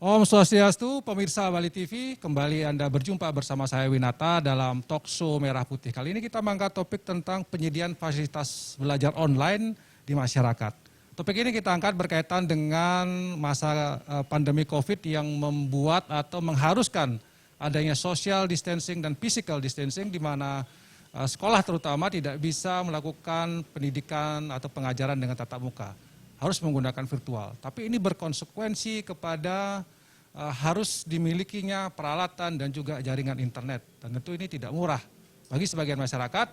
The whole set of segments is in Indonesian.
Om Swastiastu, pemirsa Bali TV, kembali Anda berjumpa bersama saya Winata dalam Talkshow Merah Putih. Kali ini kita mengangkat topik tentang penyediaan fasilitas belajar online di masyarakat. Topik ini kita angkat berkaitan dengan masa pandemi COVID yang membuat atau mengharuskan adanya social distancing dan physical distancing di mana sekolah terutama tidak bisa melakukan pendidikan atau pengajaran dengan tatap muka. Harus menggunakan virtual. Tapi ini berkonsekuensi kepada harus dimilikinya peralatan dan juga jaringan internet. Dan tentu ini tidak murah. Bagi sebagian masyarakat,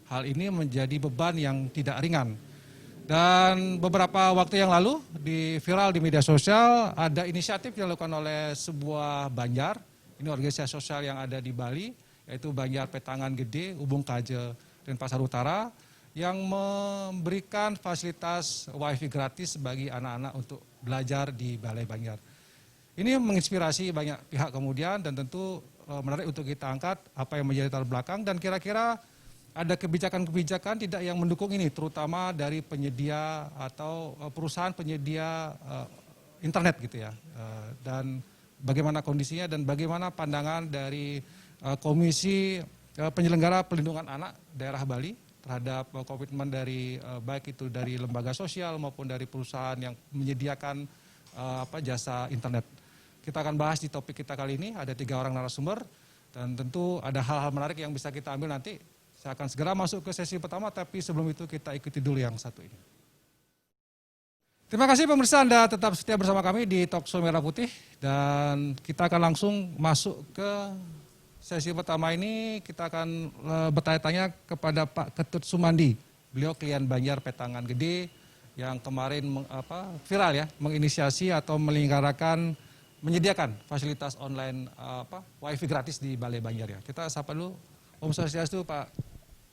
hal ini menjadi beban yang tidak ringan. Dan beberapa waktu yang lalu, viral di media sosial, ada inisiatif yang dilakukan oleh sebuah Banjar. Ini organisasi sosial yang ada di Bali, yaitu Banjar Petangan Gede, Ubung Kaje, dan Pasar Utara, yang memberikan fasilitas wifi gratis bagi anak-anak untuk belajar di Balai Banjar. Ini menginspirasi banyak pihak kemudian dan tentu menarik untuk kita angkat apa yang menjadi latar belakang dan kira-kira ada kebijakan-kebijakan tidak yang mendukung ini, terutama dari penyedia atau perusahaan penyedia internet gitu ya. Dan bagaimana kondisinya dan bagaimana pandangan dari Komisi Penyelenggara Pelindungan Anak Daerah Bali terhadap komitmen dari baik itu dari lembaga sosial maupun dari perusahaan yang menyediakan jasa internet. Kita akan bahas di topik kita kali ini, ada 3 orang narasumber dan tentu ada hal-hal menarik yang bisa kita ambil nanti. Saya akan segera masuk ke sesi pertama, tapi sebelum itu kita ikuti dulu yang satu ini. Terima kasih pemirsa, Anda tetap setia bersama kami di Talkshow Merah Putih dan kita akan langsung masuk ke sesi pertama ini. Kita akan bertanya-tanya kepada Pak Ketut Sumandi. Beliau klien Banjar Petangan Gede yang kemarin viral ya, menginisiasi atau menyediakan fasilitas online wifi gratis di Balai Banjar ya. Kita sapa dulu Om Swastiastu Pak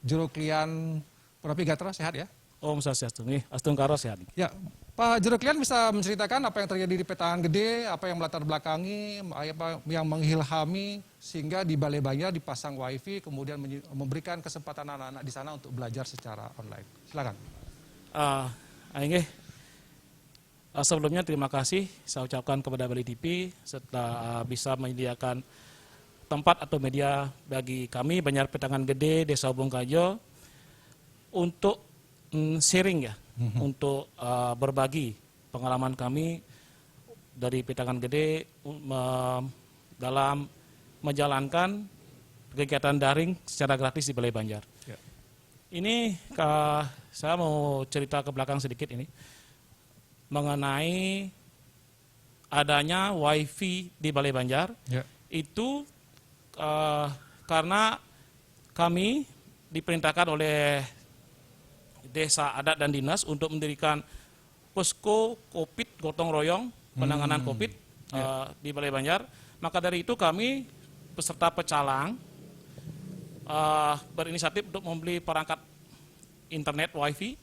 Juru Klien Purapi Gatra, sehat ya? Om Swastiastu, nih Astung Karo sehat. Ya, Pak Juru Klien bisa menceritakan apa yang terjadi di Petangan Gede, apa yang melatar belakangi, apa yang menghilhami sehingga di Balai Banjar dipasang wifi, kemudian memberikan kesempatan anak-anak di sana untuk belajar secara online. Silakan. Sebelumnya terima kasih saya ucapkan kepada Bali TV setelah bisa menyediakan tempat atau media bagi kami Banjar Petangan Gede, Desa Ubung Kajo untuk sharing ya. Untuk berbagi pengalaman kami dari Petangan Gede dalam menjalankan kegiatan daring secara gratis di Balai Banjar. Ya. Ini saya mau cerita ke belakang sedikit ini mengenai adanya wifi di Balai Banjar. Ya. Itu karena kami diperintahkan oleh Desa Adat dan Dinas untuk mendirikan posko COVID gotong royong penanganan COVID di Balai Banjar. Maka dari itu kami peserta pecalang berinisiatif untuk membeli perangkat internet wifi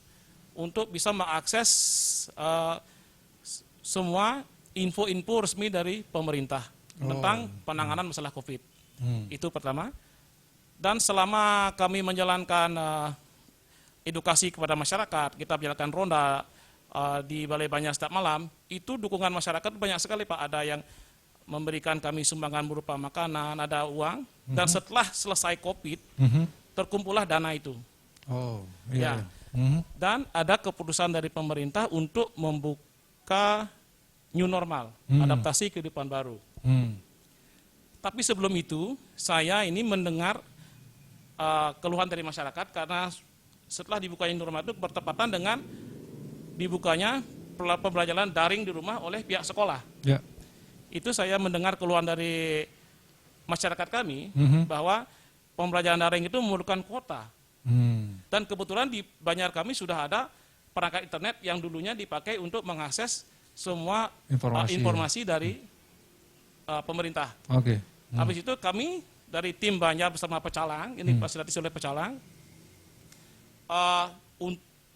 untuk bisa mengakses semua info-info resmi dari pemerintah tentang penanganan masalah COVID. Itu pertama. Dan selama kami menjalankan edukasi kepada masyarakat, kita menjalankan ronda di Balai Banjar setiap malam, itu dukungan masyarakat banyak sekali Pak. Ada yang memberikan kami sumbangan berupa makanan, ada uang, dan setelah selesai COVID, terkumpullah dana itu. Oh, iya. Ya. Dan ada keputusan dari pemerintah untuk membuka new normal, adaptasi kehidupan baru. Tapi sebelum itu, saya ini mendengar keluhan dari masyarakat karena setelah dibukanya norma itu bertepatan dengan dibukanya pembelajaran daring di rumah oleh pihak sekolah. Ya. Itu saya mendengar keluhan dari masyarakat kami bahwa pembelajaran daring itu memerlukan kuota. Dan kebetulan di Banjar kami sudah ada perangkat internet yang dulunya dipakai untuk mengakses semua informasi dari pemerintah. Oke. Habis itu kami dari tim Banjar bersama pecalang, ini fasilitasi oleh pecalang,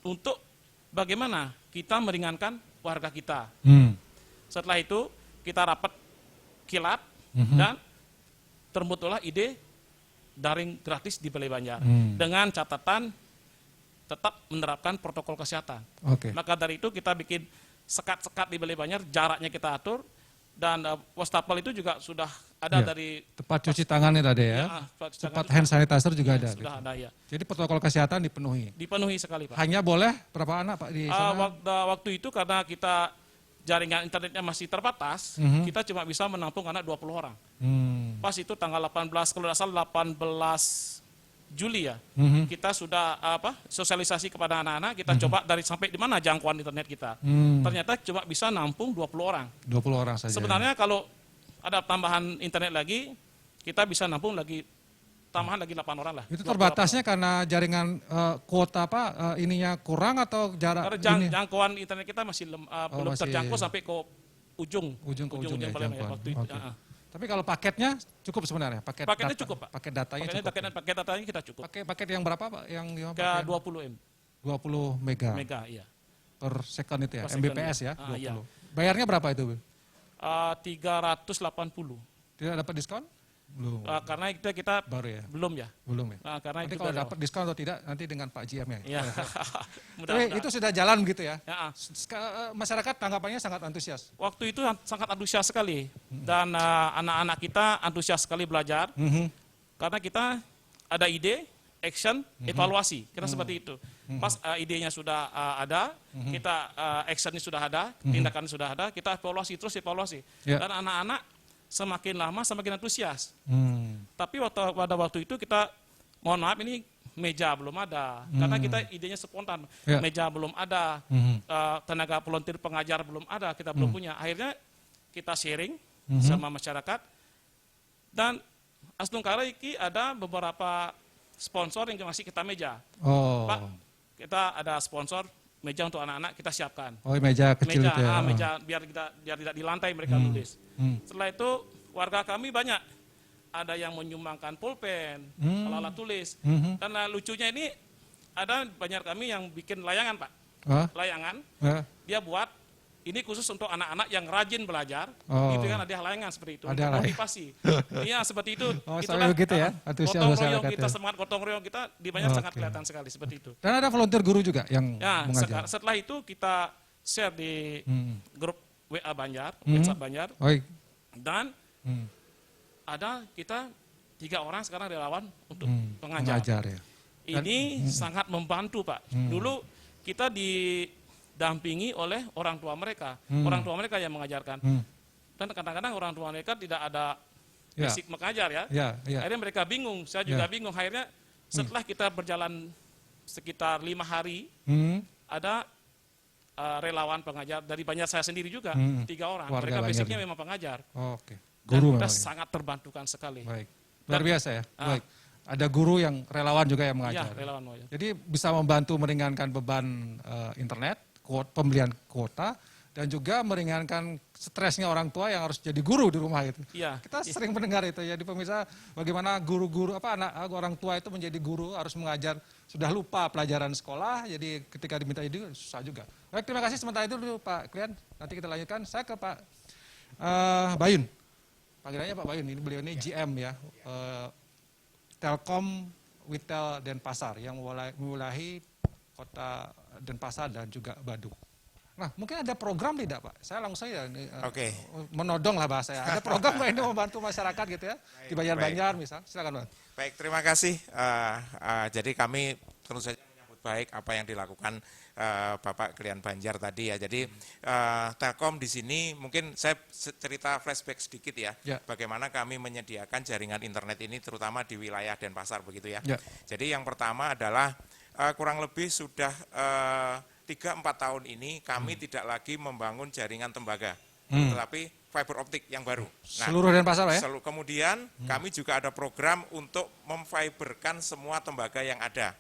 untuk bagaimana kita meringankan warga kita. Setelah itu kita rapat kilat dan terbentuklah ide daring gratis di Balai Banjar dengan catatan tetap menerapkan protokol kesehatan. Maka dari itu kita bikin sekat-sekat di Balai Banjar, jaraknya kita atur, Dan wastafel itu juga sudah ada dari tempat cuci tangan itu ada ya. Tempat hand sanitizer juga ada. Sudah gitu. ada ya. Jadi protokol kesehatan dipenuhi. Dipenuhi sekali Pak. Hanya boleh berapa anak Pak di sana? Waktu itu karena kita jaringan internetnya masih terbatas, kita cuma bisa menampung anak 20 orang. Pas itu tanggal 18, kalau tidak salah 18 Juli ya, kita sudah sosialisasi kepada anak-anak, kita coba dari sampai di mana jangkauan internet kita. Ternyata cuma bisa nampung 20 orang. 20 orang saja. Sebenarnya kalau ada tambahan internet lagi, kita bisa nampung lagi tambahan lagi 8 orang lah. Itu terbatasnya karena jaringan kuota ininya kurang atau jarak karena jangkauan internet kita masih belum masih terjangkau sampai ke ujung ya, Palembang ya, waktu itu. Tapi kalau paketnya cukup sebenarnya, Paketnya cukup Pak. Paket datanya cukup. Paket datanya kita cukup. Paket yang berapa Pak? Yang Ke 20 M. 20 mega. Iya. Per second itu ya, Per second, Mbps ya, 20. Iya. Bayarnya berapa itu, Bu? 380. Tidak dapat diskon? Belum. Karena kita Baru ya? belum ya. Belum ya? Karena Nanti itu kalau dapat diskon atau tidak, nanti dengan Pak GM ya? Iya. Tapi itu sudah jalan gitu ya? Ya. Masyarakat tanggapannya sangat antusias? Waktu itu sangat antusias sekali. Dan anak-anak kita antusias sekali belajar. Karena kita ada ide, action, evaluasi. Kita seperti itu. Pas idenya sudah ada, kita actionnya sudah ada, tindakan sudah ada, kita evaluasi terus evaluasi. Ya. Dan anak-anak semakin lama semakin antusias. Tapi pada waktu itu kita, mohon maaf ini meja belum ada, karena kita idenya spontan. Ya. Meja belum ada, tenaga volunteer pengajar belum ada, kita belum punya. Akhirnya kita sharing sama masyarakat. Dan Asnungkara iki ada beberapa sponsor yang masih kita meja. Pak, kita ada sponsor meja untuk anak-anak kita siapkan. Meja kecil itu ya. Meja biar tidak di lantai mereka nulis. Setelah itu warga kami banyak. Ada yang menyumbangkan pulpen, alat tulis. Dan lucunya ini ada banyak kami yang bikin layangan Pak. Layangan, dia buat ini khusus untuk anak-anak yang rajin belajar. Itu kan ada layangan seperti itu. Ada motivasi. Iya seperti itu. Itulah begitu ya. Gotong royong kita, semangat gotong royong kita di banyak sangat kelihatan sekali seperti itu. Dan ada volunteer guru juga yang mengajar. Setelah itu kita share di grup WA Banjar, WhatsApp Banjar. Dan ada kita 3 orang sekarang relawan untuk pengajar. Ya. Ini sangat membantu Pak. Dulu kita didampingi oleh orang tua mereka. Orang tua mereka yang mengajarkan. Dan kadang-kadang orang tua mereka tidak ada basic mengajar ya. Akhirnya mereka bingung, saya juga bingung. Akhirnya setelah kita berjalan sekitar 5 hari, ada relawan pengajar dari Banjar saya sendiri juga, 3 orang. Mereka basicnya memang pengajar. Guru dan kita sangat terbantukan sekali. Baik. Luar biasa ya. Baik. Ada guru yang relawan juga yang mengajar. Iya, relawan mengajar. Jadi bisa membantu meringankan beban internet, pembelian kuota, dan juga meringankan stresnya orang tua yang harus jadi guru di rumah itu. Iya. Kita sering mendengar itu ya di pemirsa, bagaimana guru-guru orang tua itu menjadi guru harus mengajar, sudah lupa pelajaran sekolah, jadi ketika diminta ide susah juga. Baik, terima kasih sementara itu dulu Pak Klian. Nanti kita lanjutkan. Saya ke Pak Bayun. Panggilannya Pak Bayun, ini beliau ini GM ya, Telkom Witel Denpasar yang mewalahi kota Denpasar dan juga Badung. Nah, mungkin ada program tidak Pak? Saya langsung saja menodong lah bahasa ya. Ada program nggak ini membantu masyarakat gitu ya? Di Banjar-Banjar misal, silakan Pak. Baik, terima kasih. Jadi kami tentu saja menyambut baik apa yang dilakukan Bapak Klian Banjar tadi ya. Jadi Telkom di sini mungkin saya cerita flashback sedikit ya. Bagaimana kami menyediakan jaringan internet ini terutama di wilayah Denpasar begitu ya. Jadi yang pertama adalah kurang lebih sudah 3-4 tahun ini kami tidak lagi membangun jaringan tembaga, tetapi fiber optik yang baru. Nah, seluruh Denpasar ya? Kemudian kami juga ada program untuk memfiberkan semua tembaga yang ada.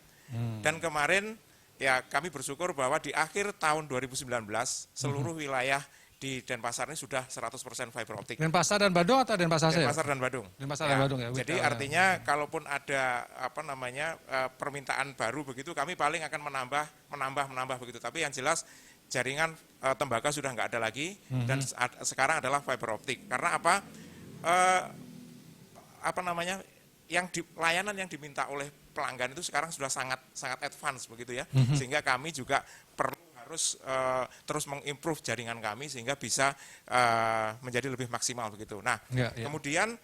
Dan kemarin ya kami bersyukur bahwa di akhir tahun 2019 seluruh wilayah di Denpasar ini sudah 100% fiber optik. Denpasar dan Badung atau Denpasar saja? Denpasar dan Badung. Denpasar dan Badung ya. Jadi artinya kalaupun ada permintaan baru begitu, kami paling akan menambah begitu. Tapi yang jelas jaringan tembaga sudah nggak ada lagi dan sekarang adalah fiber optik. Karena apa? Layanan yang diminta oleh pelanggan itu sekarang sudah sangat advance begitu ya. Sehingga kami juga terus mengimprove jaringan kami sehingga bisa menjadi lebih maksimal begitu. Nah, kemudian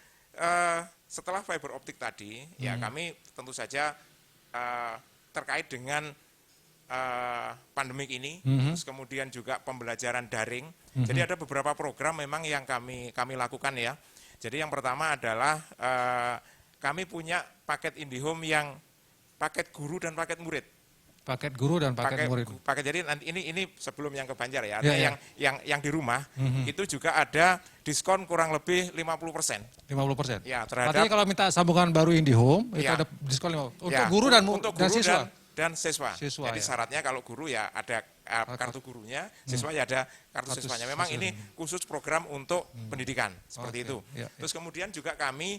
setelah fiber optik tadi, ya kami tentu saja terkait dengan pandemik ini, terus kemudian juga pembelajaran daring. Jadi ada beberapa program memang yang kami lakukan ya. Jadi yang pertama adalah kami punya paket IndiHome yang paket guru dan paket murid. Paket guru dan paket murid. Paket jadi nanti ini sebelum yang ke Banjar ya. Artinya yang di rumah itu juga ada diskon kurang lebih 50%. 50%. Ya, terhadap. Artinya kalau minta sambungan baru IndiHome itu Ya. ada diskon 50%. Untuk Ya, guru dan siswa. Dan siswa. Siswa, Jadi ya. syaratnya kalau guru ya ada kartu gurunya, siswa ya ada kartu siswanya. Memang ini khusus program untuk pendidikan seperti itu. Ya, Terus kemudian juga kami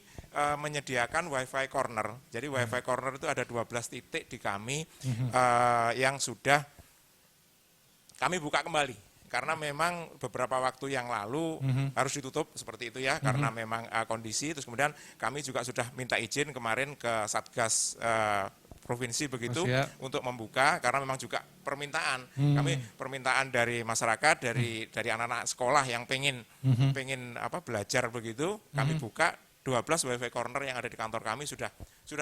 menyediakan WiFi corner. Jadi WiFi corner itu ada 12 titik di kami yang sudah kami buka kembali. Karena memang beberapa waktu yang lalu harus ditutup seperti itu ya, karena memang kondisi. Terus kemudian kami juga sudah minta izin kemarin ke Satgas provinsi begitu untuk membuka, karena memang juga permintaan. Kami permintaan dari masyarakat, dari anak-anak sekolah yang pengen belajar begitu, kami buka 12 WiFi corner yang ada di kantor kami sudah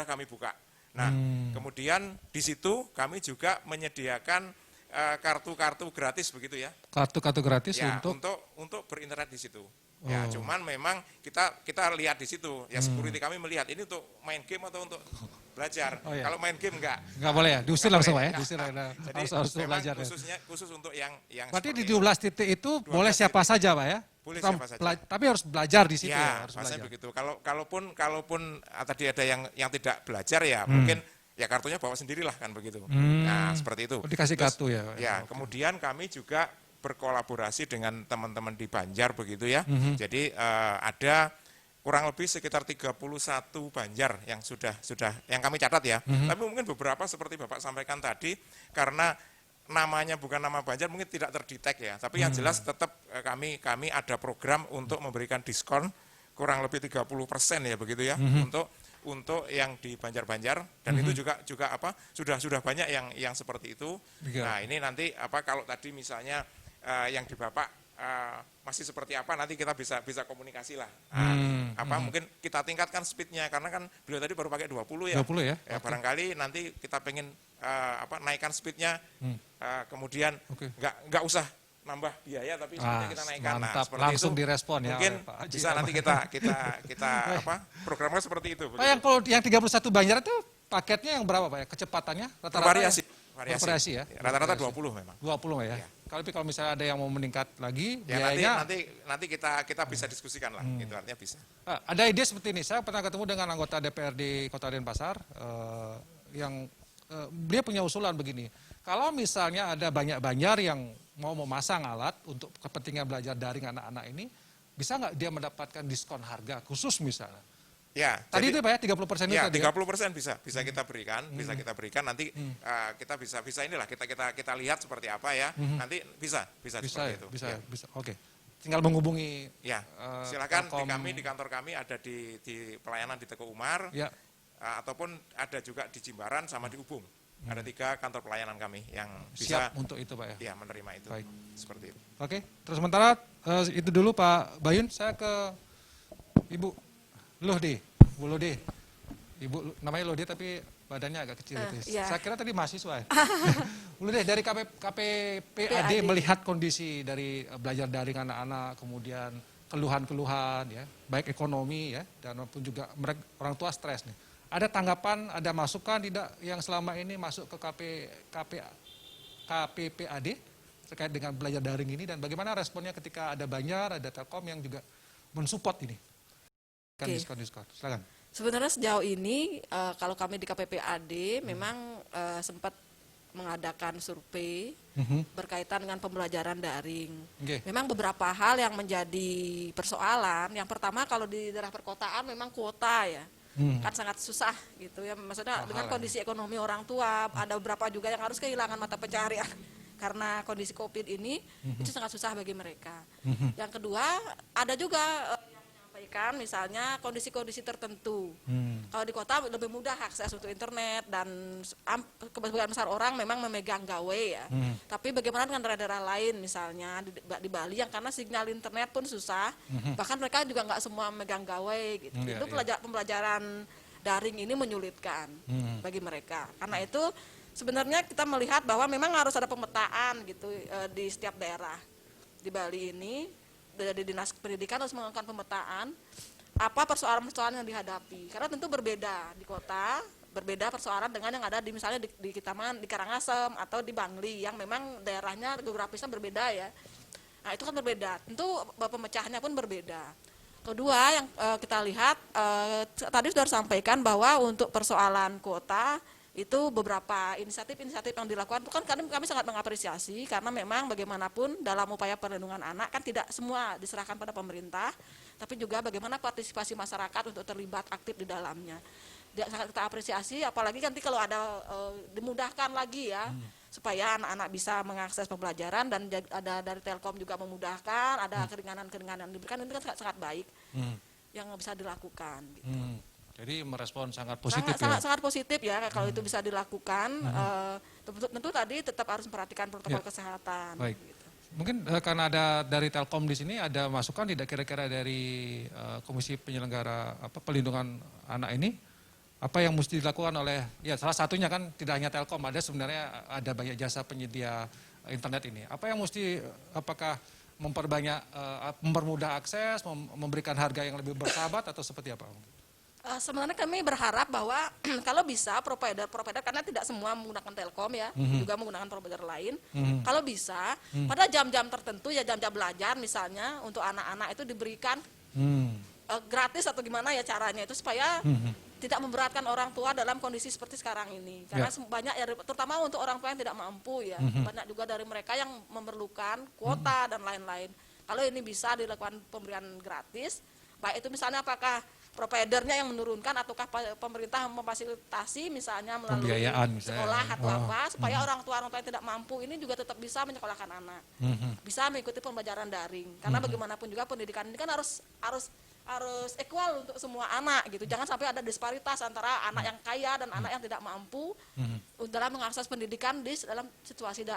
kami buka. Nah, kemudian di situ kami juga menyediakan kartu-kartu gratis begitu ya. Kartu-kartu gratis Ya, untuk untuk berinternet di situ. Ya, cuman memang kita lihat di situ. Ya, security kami melihat ini untuk main game atau untuk belajar. Kalau main game enggak. Enggak boleh ya, diusir langsung Pak ya. Diusir Jadi harus memang belajar. khusus untuk yang Berarti di seperti 12 titik itu boleh siapa saja Pak ya? Boleh siapa saja. Tapi harus belajar di situ ya, harus maksudnya belajar. begitu. Kalaupun tadi ada yang tidak belajar ya mungkin ya kartunya bawa sendirilah kan begitu. Nah, seperti itu. Dikasih kartu ya. Ya, kemudian kami juga berkolaborasi dengan teman-teman di Banjar begitu ya. Jadi ada kurang lebih sekitar 31 Banjar yang sudah yang kami catat ya. Tapi mungkin beberapa seperti Bapak sampaikan tadi karena namanya bukan nama Banjar mungkin tidak terdetek ya. Tapi yang jelas tetap kami ada program untuk memberikan diskon kurang lebih 30% ya begitu ya untuk yang di Banjar-Banjar dan itu juga sudah banyak yang seperti itu. Nah, ini nanti kalau tadi misalnya yang di Bapak masih seperti apa nanti kita bisa komunikasi lah. Mungkin kita tingkatkan speednya karena kan beliau tadi baru pakai 20 ya. 20 ya. Barangkali nanti kita pengen naikkan speednya kemudian nggak usah nambah biaya tapi speednya kita naikkan. Mantap, seperti langsung itu, direspon ya. mungkin bisa nanti kita programnya seperti itu. Pak, yang kalau yang 31 Banjar itu paketnya yang berapa Pak ya? Kecepatannya rata-rata variasi ya. Rata-rata 20 memang. 20 ya. Kalau misalnya ada yang mau meningkat lagi ya, biayanya nanti kita bisa diskusikan lah. Itu artinya bisa. Ada ide seperti ini. Saya pernah ketemu dengan anggota DPRD Kota Denpasar yang dia punya usulan begini. Kalau misalnya ada banyak Banjar yang mau memasang alat untuk kepentingan belajar daring anak-anak ini, bisa nggak dia mendapatkan diskon harga khusus misalnya? Ya, tadi itu Pak ya 30% itu ya, tadi. 30% bisa kita berikan nanti kita bisa inilah kita lihat seperti apa ya. Nanti bisa seperti itu. Bisa. Oke. Tinggal menghubungi ya. Silakan di kantor kami ada di pelayanan di Teguh Umar. Ya. Ataupun ada juga di Jimbaran sama di Ubung. Ada 3 kantor pelayanan kami yang bisa siap untuk itu Pak ya. Ya, menerima itu. Baik. Seperti itu. Oke, terus sementara itu dulu Pak Bayun, saya ke Ibu Lode. Bu Lode. Ibu namanya Lode tapi badannya agak kecil itu. Iya. Saya kira tadi mahasiswa ya. Bu Lode, dari KPPAD melihat kondisi dari belajar daring anak-anak, kemudian keluhan-keluhan ya, baik ekonomi ya dan maupun juga mereka orang tua stres nih. Ada tanggapan, ada masukan tidak yang selama ini masuk ke KPPAD terkait dengan belajar daring ini dan bagaimana responnya ketika ada Banjar, ada Telkom yang juga mensupport ini? Diskon. Silakan. Sebenarnya sejauh ini kalau kami di KPPAD memang sempat mengadakan survei berkaitan dengan pembelajaran daring. Memang beberapa hal yang menjadi persoalan. Yang pertama kalau di daerah perkotaan memang kuota ya. Kan sangat susah gitu ya. Maksudnya dengan kondisi ekonomi orang tua, ada beberapa juga yang harus kehilangan mata pencaharian karena kondisi Covid ini itu sangat susah bagi mereka. Yang kedua, ada juga yang menyampaikan misalnya kondisi-kondisi tertentu. Kalau di kota lebih mudah akses untuk internet dan kebanyakan besar orang memang memegang gawe ya. Tapi bagaimana dengan daerah-daerah lain misalnya di Bali yang karena sinyal internet pun susah, bahkan mereka juga nggak semua memegang gawe gitu. Itu pembelajaran daring ini menyulitkan bagi mereka. Karena itu sebenarnya kita melihat bahwa memang harus ada pemetaan gitu di setiap daerah di Bali ini. Dari Dinas Pendidikan harus melakukan pemetaan apa persoalan-persoalan yang dihadapi, karena tentu berbeda di kota, berbeda persoalan dengan yang ada di misalnya di Kitaman, di Karangasem atau di Bangli yang memang daerahnya geografisnya berbeda ya. Nah itu kan berbeda, tentu pemecahannya pun berbeda. Kedua yang kita lihat tadi sudah disampaikan bahwa untuk persoalan kota itu beberapa inisiatif-inisiatif yang dilakukan itu kan kami sangat mengapresiasi karena memang bagaimanapun dalam upaya perlindungan anak kan tidak semua diserahkan pada pemerintah, tapi juga bagaimana partisipasi masyarakat untuk terlibat aktif di dalamnya. Sangat kita apresiasi, apalagi nanti kalau ada dimudahkan lagi ya supaya anak-anak bisa mengakses pembelajaran dan ada dari Telkom juga memudahkan, ada keringanan-keringanan yang diberikan, itu kan sangat baik yang bisa dilakukan. Gitu. Jadi merespon sangat positif sangat positif ya kalau itu bisa dilakukan. Tentu tadi tetap harus memperhatikan protokol kesehatan. Baik. Gitu. Mungkin karena ada dari Telkom di sini ada masukan tidak kira-kira dari Komisi Penyelenggara Pelindungan Anak ini apa yang mesti dilakukan oleh ya salah satunya kan tidak hanya Telkom, ada sebenarnya ada banyak jasa penyedia internet ini. Apa yang mesti apakah memperbanyak mempermudah akses, memberikan harga yang lebih bersahabat atau seperti apa? Sebenarnya kami berharap bahwa kalau bisa provider karena tidak semua menggunakan Telkom ya, juga menggunakan provider lain. Kalau bisa pada jam-jam tertentu ya jam-jam belajar misalnya untuk anak-anak itu diberikan gratis atau gimana ya caranya itu supaya tidak memberatkan orang tua dalam kondisi seperti sekarang ini. Karena banyak ya terutama untuk orang tua yang tidak mampu ya, banyak juga dari mereka yang memerlukan kuota dan lain-lain. Kalau ini bisa dilakukan pemberian gratis, baik itu misalnya apakah providernya yang menurunkan ataukah pemerintah memfasilitasi misalnya melalui sekolah atau apa supaya orang tua yang tidak mampu ini juga tetap bisa menyekolahkan anak, bisa mengikuti pembelajaran daring karena bagaimanapun juga pendidikan ini kan harus equal untuk semua anak gitu, jangan sampai ada disparitas antara anak yang kaya dan anak yang tidak mampu dalam mengakses pendidikan dalam situasi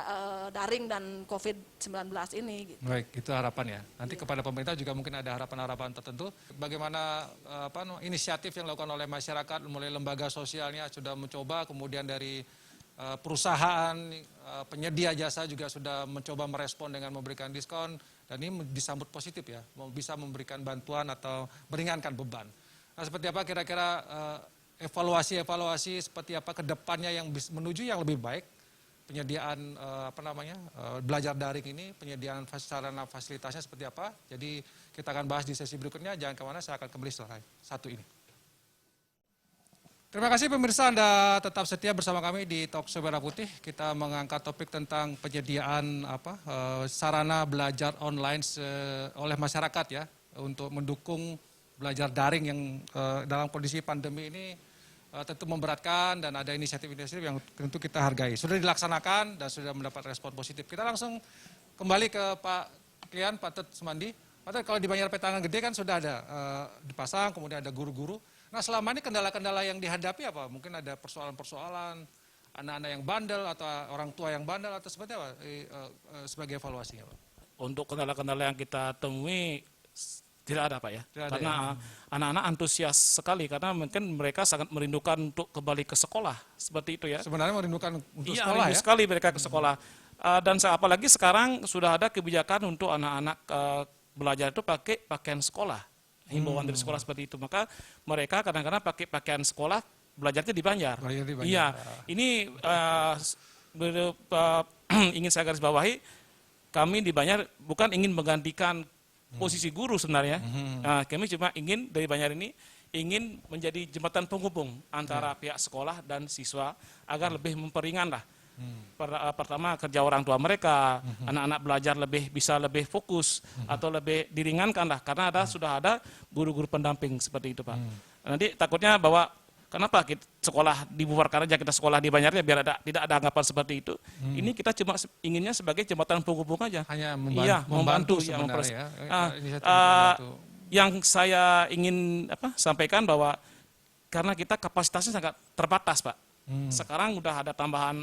daring dan COVID-19 ini. Gitu. Baik, itu harapan ya. Nanti kepada pemerintah juga mungkin ada harapan-harapan tertentu. Bagaimana inisiatif yang dilakukan oleh masyarakat, mulai lembaga sosialnya sudah mencoba, kemudian dari perusahaan, penyedia jasa juga sudah mencoba merespon dengan memberikan diskon, dan ini disambut positif ya, bisa memberikan bantuan atau meringankan beban. Nah, seperti apa kira-kira evaluasi seperti apa ke depannya yang menuju yang lebih baik, penyediaan belajar daring ini, penyediaan sarana fasilitasnya seperti apa. Jadi kita akan bahas di sesi berikutnya, jangan kemana, saya akan kembali setelah satu ini. Terima kasih pemirsa, Anda tetap setia bersama kami di Talkshow Merah Putih. Kita mengangkat topik tentang penyediaan sarana belajar online oleh masyarakat ya, untuk mendukung belajar daring yang dalam kondisi pandemi ini tentu memberatkan, dan ada inisiatif-inisiatif yang tentu kita hargai. Sudah dilaksanakan dan sudah mendapat respon positif. Kita langsung kembali ke Pak Klian, Pak Tet Semandi. Pak Tet, kalau di Banjar Petangan Gede kan sudah ada dipasang, kemudian ada guru-guru. Nah selama ini kendala-kendala yang dihadapi apa? Mungkin ada persoalan-persoalan anak-anak yang bandel atau orang tua yang bandel atau seperti apa sebagai evaluasinya Pak? Untuk kendala-kendala yang kita temui tidak ada Pak ya. Tidak ada, karena anak-anak antusias sekali karena mungkin mereka sangat merindukan untuk kembali ke sekolah seperti itu ya. Sebenarnya merindukan untuk iya, sekolah ya? Iya sekali mereka ke sekolah. Dan apalagi sekarang sudah ada kebijakan untuk anak-anak belajar itu pakai pakaian sekolah. Himbauan dari sekolah seperti itu, maka mereka kadang-kadang pakai pakaian sekolah belajarnya di Banjar. Iya, ini ingin saya garis bawahi, kami di Banjar bukan ingin menggantikan posisi guru sebenarnya. Kami cuma ingin dari Banjar ini ingin menjadi jembatan penghubung antara pihak sekolah dan siswa agar lebih memperingan lah. Pertama kerja orang tua mereka, anak-anak belajar bisa lebih fokus atau lebih diringankan lah karena sudah ada guru-guru pendamping seperti itu Pak. Nanti takutnya bahwa kenapa kita sekolah dibubarkan aja, kita sekolah di Banjarnya biar tidak ada anggapan seperti itu. Ini kita cuma inginnya sebagai jembatan penghubung aja. Hanya membantu sebenarnya ya. Yang saya ingin sampaikan bahwa karena kita kapasitasnya sangat terbatas, Pak. Sekarang udah ada tambahan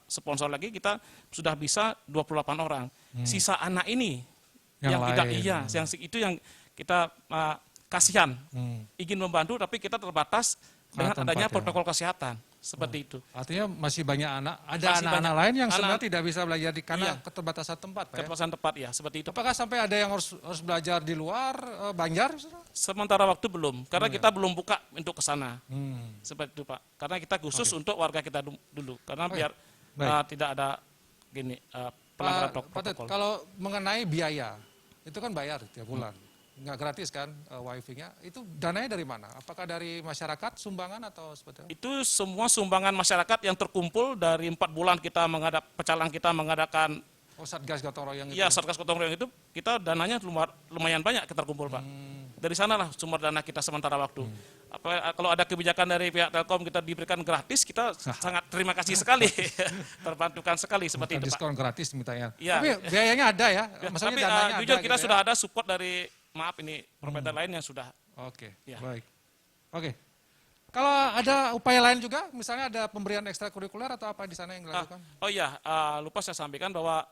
sponsor lagi, kita sudah bisa 28 orang. Sisa anak ini yang tidak itu yang kita kasihan, ingin membantu tapi kita terbatas dengan adanya protokol kesehatan. Seperti itu. Artinya masih banyak anak-anak lain yang sebenarnya tidak bisa belajar karena keterbatasan tempat, Pak. Keterbatasan tempat, ya, seperti itu. Apakah sampai ada yang harus belajar di luar Banjar? Sementara waktu belum, karena kita belum buka untuk ke sana. Seperti itu, Pak. Karena kita khusus untuk warga kita dulu, karena biar tidak ada pelanggaran protokol. Kalau mengenai biaya, itu kan bayar tiap bulan. Nggak gratis kan wifi-nya, itu dananya dari mana? Apakah dari masyarakat sumbangan atau seperti apa? Itu semua sumbangan masyarakat yang terkumpul dari 4 bulan kita pecalang kita mengadakan Satgas Gotong Royong itu? Iya, Satgas Gotong Royong itu kita dananya lumayan banyak terkumpul, Pak. Dari sanalah sumber dana kita sementara waktu. Kalau ada kebijakan dari pihak Telkom kita diberikan gratis, kita sangat terima kasih sekali. Terbantukan sekali seperti itu, Pak. Diskon gratis mintanya. Ya. Tapi biayanya ada ya? Tapi jujur kita sudah ada support dari provider lain yang sudah. Oke, ya. Baik. Oke. Kalau ada upaya lain juga, misalnya ada pemberian ekstrakurikuler atau apa di sana yang dilakukan? Lupa saya sampaikan bahwa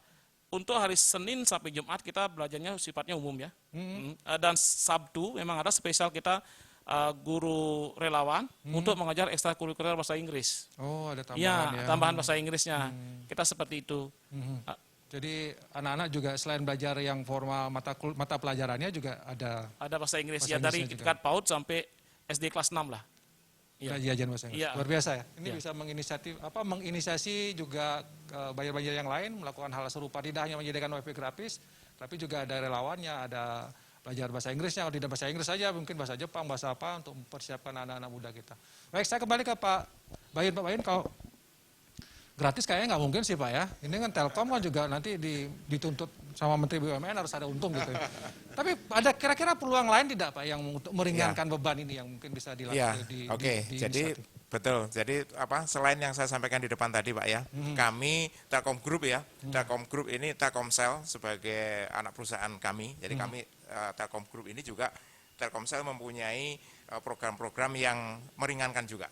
untuk hari Senin sampai Jumat kita belajarnya sifatnya umum ya. Dan Sabtu memang ada spesial kita guru relawan untuk mengajar ekstrakurikuler bahasa Inggris. Oh, ada tambahan ya. Tambahan bahasa Inggrisnya. Kita seperti itu. Jadi anak-anak juga selain belajar yang formal mata pelajarannya juga ada bahasa Inggris ya, dari tingkat PAUD sampai SD kelas 6 lah. Kajian bahasa Inggris. Ya. Luar biasa ya. Ini bisa menginisiasi juga banjar-banjar yang lain melakukan hal serupa, tidak hanya menyediakan wifi gratis, tapi juga ada relawannya, ada belajar bahasa Inggrisnya, kalau tidak bahasa Inggris saja, mungkin bahasa Jepang, bahasa apa, untuk mempersiapkan anak-anak muda kita. Baik, saya kembali ke Pak Bayun. Kalau gratis kayaknya nggak mungkin sih, Pak ya. Ini kan Telkom kan juga nanti dituntut sama Menteri BUMN harus ada untung gitu. Tapi ada kira-kira peluang lain tidak, Pak, yang untuk meringankan beban ini yang mungkin bisa dilakukan Jadi betul. Jadi selain yang saya sampaikan di depan tadi, Pak ya, kami Telkom Group ya, Telkom Group ini Telkomsel sebagai anak perusahaan kami. Jadi kami Telkom Group ini juga Telkomsel mempunyai program-program yang meringankan juga.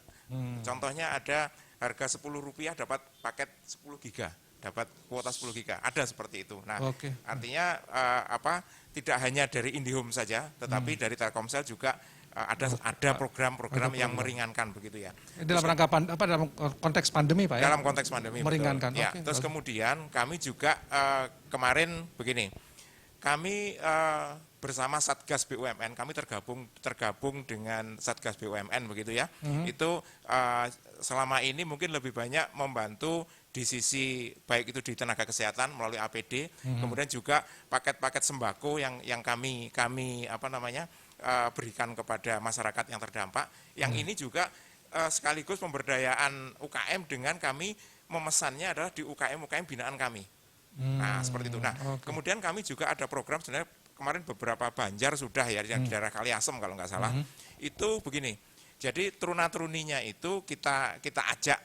Contohnya ada harga Rp10 dapat paket 10 giga, dapat kuota 10 giga, ada seperti itu. Nah, artinya tidak hanya dari IndiHome saja, tetapi dari Telkomsel juga ada program-program yang meringankan begitu ya. Dalam rangka dalam konteks pandemi, Pak ya? Dalam konteks pandemi, meringankan. Ya, terus kemudian kami juga kemarin begini, kami bersama Satgas BUMN, kami tergabung dengan Satgas BUMN begitu ya. Itu selama ini mungkin lebih banyak membantu di sisi baik itu di tenaga kesehatan melalui APD, kemudian juga paket-paket sembako yang kami berikan kepada masyarakat yang terdampak. Yang ini juga sekaligus pemberdayaan UKM dengan kami memesannya adalah di UKM binaan kami. Nah, seperti itu. Nah, kemudian kami juga ada program sebenarnya kemarin beberapa Banjar sudah ya yang di daerah Kaliasem kalau nggak salah. Itu begini. Jadi turuna-turuninya itu kita ajak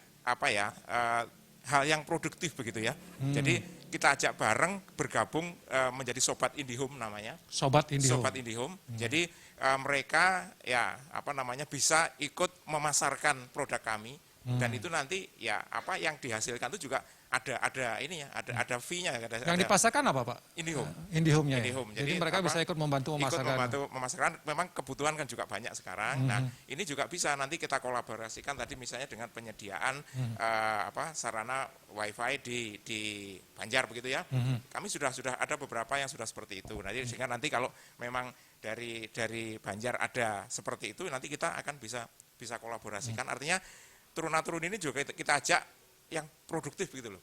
hal yang produktif begitu ya. Jadi kita ajak bareng bergabung menjadi Sobat IndiHome namanya. Sobat IndiHome. Jadi mereka bisa ikut memasarkan produk kami dan itu nanti yang dihasilkan itu juga ada fee-nya. Yang dipasarkan apa, Pak? IndiHome-nya. Jadi mereka bisa ikut membantu memasarkan. Memang kebutuhan kan juga banyak sekarang. Nah, ini juga bisa nanti kita kolaborasikan tadi misalnya dengan penyediaan sarana wifi di Banjar begitu ya. Kami sudah ada beberapa yang sudah seperti itu. Nah, sehingga nanti kalau memang dari Banjar ada seperti itu, nanti kita akan bisa kolaborasikan. Artinya turun-turun ini juga kita ajak yang produktif gitu loh,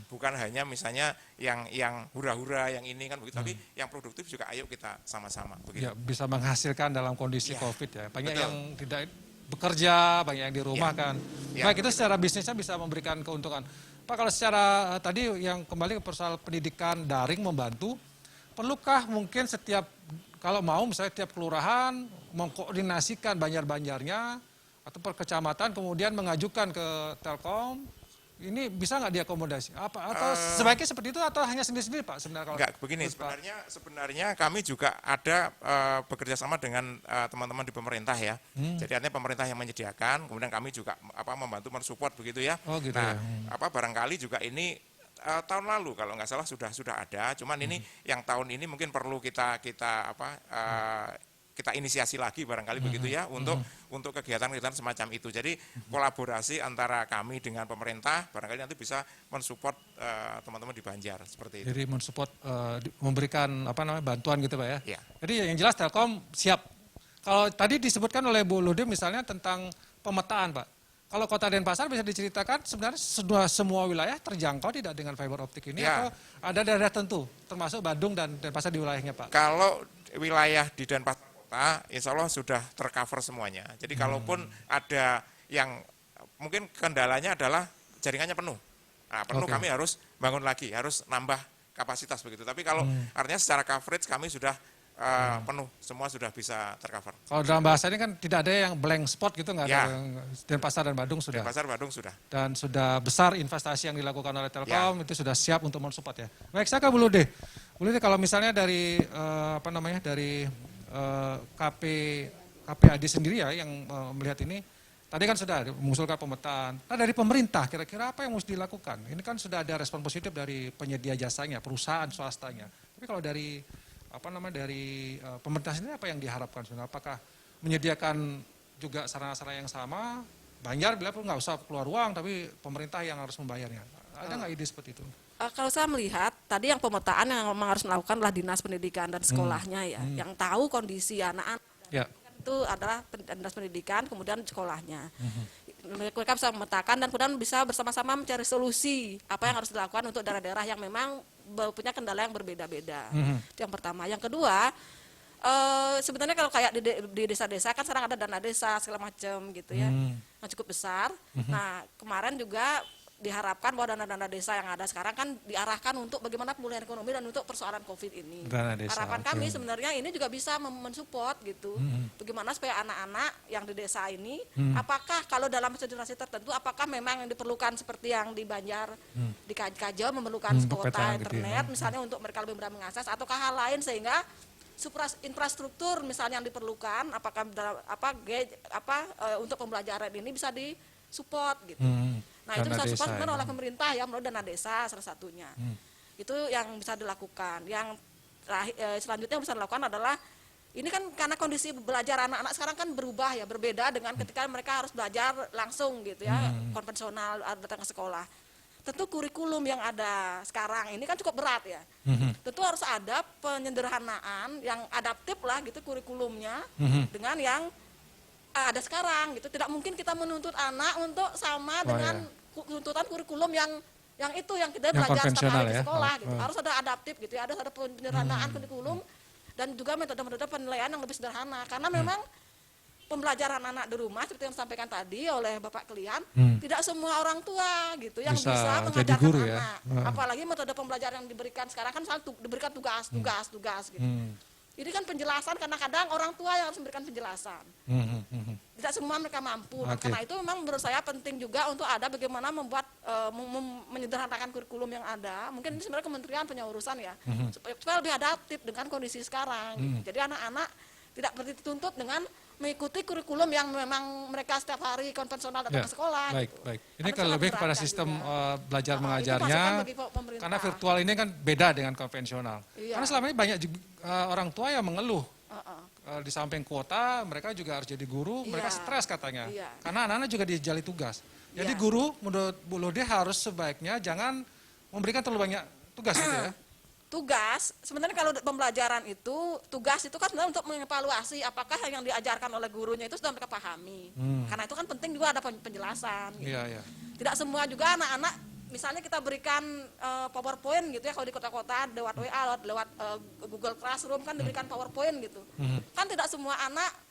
bukan hanya misalnya yang hura-hura yang ini kan begitu, tapi yang produktif juga ayo kita sama-sama begitu. Ya, bisa menghasilkan dalam kondisi Covid ya. Banyak yang tidak bekerja, banyak yang di rumah kan. Baik, itu secara bisnisnya bisa memberikan keuntungan. Pak, kalau secara tadi yang kembali ke persoalan pendidikan daring membantu, perlukah mungkin kalau mau misalnya tiap kelurahan mengkoordinasikan banjar-banjarnya atau per kecamatan kemudian mengajukan ke Telkom ini bisa nggak diakomodasi? Atau sebaiknya seperti itu atau hanya sendiri-sendiri Pak sebenarnya? Kalau enggak, begini, sebenarnya kami juga ada bekerja sama dengan teman-teman di pemerintah ya. Jadi artinya pemerintah yang menyediakan, kemudian kami juga membantu mensupport begitu ya. Oh, gitu nah, ya. Barangkali juga ini tahun lalu kalau nggak salah sudah ada, cuman ini yang tahun ini mungkin perlu kita inisiasi lagi barangkali begitu ya untuk kegiatan-kegiatan semacam itu. Jadi kolaborasi antara kami dengan pemerintah barangkali nanti bisa mensupport teman-teman di Banjar seperti itu. Jadi mensupport memberikan bantuan gitu Pak ya. Iya. Jadi yang jelas Telkom siap. Kalau tadi disebutkan oleh Bu Lude misalnya tentang pemetaan Pak. Kalau Kota Denpasar bisa diceritakan sebenarnya sudah semua wilayah terjangkau tidak dengan fiber optik ini ya. atau ada daerah tertentu termasuk Badung dan Denpasar di wilayahnya Pak? Kalau wilayah di Denpasar Kota insya Allah sudah tercover semuanya. Jadi kalaupun ada yang mungkin kendalanya adalah jaringannya penuh. Nah, penuh kami harus bangun lagi, harus nambah kapasitas begitu. Tapi kalau artinya secara coverage kami sudah penuh, semua sudah bisa tercover. Kalau dalam bahasa ini kan tidak ada yang blank spot gitu nggak Ya. ada. Denpasar dan Badung sudah. Denpasar, Badung sudah. Dan sudah besar investasi yang dilakukan oleh Telkom itu sudah siap untuk mensupport ya. Baik, saya ke Bu Lude. Bu Lude kalau misalnya dari dari KPAD sendiri ya yang melihat ini, tadi kan sudah mengusulkan pemetaan. Nah dari pemerintah kira-kira apa yang mesti dilakukan? Ini kan sudah ada respon positif dari penyedia jasanya, perusahaan swastanya. Tapi kalau dari pemerintah sendiri apa yang diharapkan sebenarnya? Apakah menyediakan juga sarana-sarana yang sama? Banjar bila pun nggak usah keluar uang, tapi pemerintah yang harus membayarnya. Ada nggak ide seperti itu? Kalau saya melihat tadi yang pemetaan yang memang harus melakukan adalah dinas pendidikan dan sekolahnya ya, yang tahu kondisi anak-anak. Ya. Itu adalah dinas pendidikan kemudian sekolahnya. Mereka bisa memetakan dan kemudian bisa bersama-sama mencari solusi apa yang harus dilakukan untuk daerah-daerah yang memang punya kendala yang berbeda-beda. Itu yang pertama. Yang kedua, sebenarnya kalau kayak di desa-desa kan sekarang ada dana desa segala macam gitu ya, yang cukup besar. Nah kemarin juga diharapkan bahwa dana-dana desa yang ada sekarang kan diarahkan untuk bagaimana pemulihan ekonomi dan untuk persoalan COVID ini. Harapan kami sebenarnya ini juga bisa mensupport gitu. Bagaimana supaya anak-anak yang di desa ini, apakah kalau dalam generasi tertentu, apakah memang yang diperlukan seperti yang di Banjar, di Kajau memerlukan kuota internet, misalnya untuk mereka lebih mudah mengakses, ataukah hal lain sehingga infrastruktur misalnya yang diperlukan, apakah untuk pembelajaran ini bisa disupport gitu. Nah itu bisa support oleh pemerintah ya, melalui dana desa salah satunya. Itu yang bisa dilakukan. Yang selanjutnya yang bisa dilakukan adalah, ini kan karena kondisi belajar anak-anak sekarang kan berubah ya, berbeda dengan ketika mereka harus belajar langsung gitu ya, konvensional datang ke sekolah. Tentu kurikulum yang ada sekarang ini kan cukup berat ya. Tentu harus ada penyederhanaan yang adaptif lah gitu kurikulumnya dengan yang ada sekarang gitu. Tidak mungkin kita menuntut anak untuk sama dengan tuntutan kurikulum yang itu yang kita belajar setiap hari di sekolah gitu. Harus ada adaptif gitu ya, ada penyederhanaan kurikulum dan juga metode-metode penilaian yang lebih sederhana karena memang pembelajaran anak di rumah seperti yang disampaikan tadi oleh Bapak Klian, tidak semua orang tua gitu yang bisa mengajarkan guru, anak. Apalagi metode pembelajaran yang diberikan sekarang kan selalu diberikan tugas gitu. Ini kan penjelasan, kadang-kadang orang tua yang harus memberikan penjelasan. Tidak semua mereka mampu. Nah, karena itu memang menurut saya penting juga untuk ada bagaimana membuat menyederhanakan kurikulum yang ada. Mungkin ini sebenarnya kementerian punya urusan ya, supaya lebih adaptif dengan kondisi sekarang. Jadi anak-anak tidak dituntut dengan mengikuti kurikulum yang memang mereka setiap hari konvensional datang ke sekolah. Baik. Ini kalau lebih kepada sistem belajar mengajarnya, karena virtual ini kan beda dengan konvensional. Karena selama ini banyak orang tua yang mengeluh. Di samping kuota, mereka juga harus jadi guru, mereka stres katanya. Karena anak-anak juga dijali tugas. Jadi guru menurut Bu Lude harus sebaiknya jangan memberikan terlalu banyak tugas gitu ya. Tugas, sebenarnya kalau pembelajaran itu, tugas itu kan sebenarnya untuk mengevaluasi apakah yang diajarkan oleh gurunya itu sudah mereka pahami. Karena itu kan penting juga ada penjelasan. Gitu. Tidak semua juga anak-anak, misalnya kita berikan PowerPoint gitu ya, kalau di kota-kota lewat WA, lewat Google Classroom kan diberikan PowerPoint gitu. Kan tidak semua anak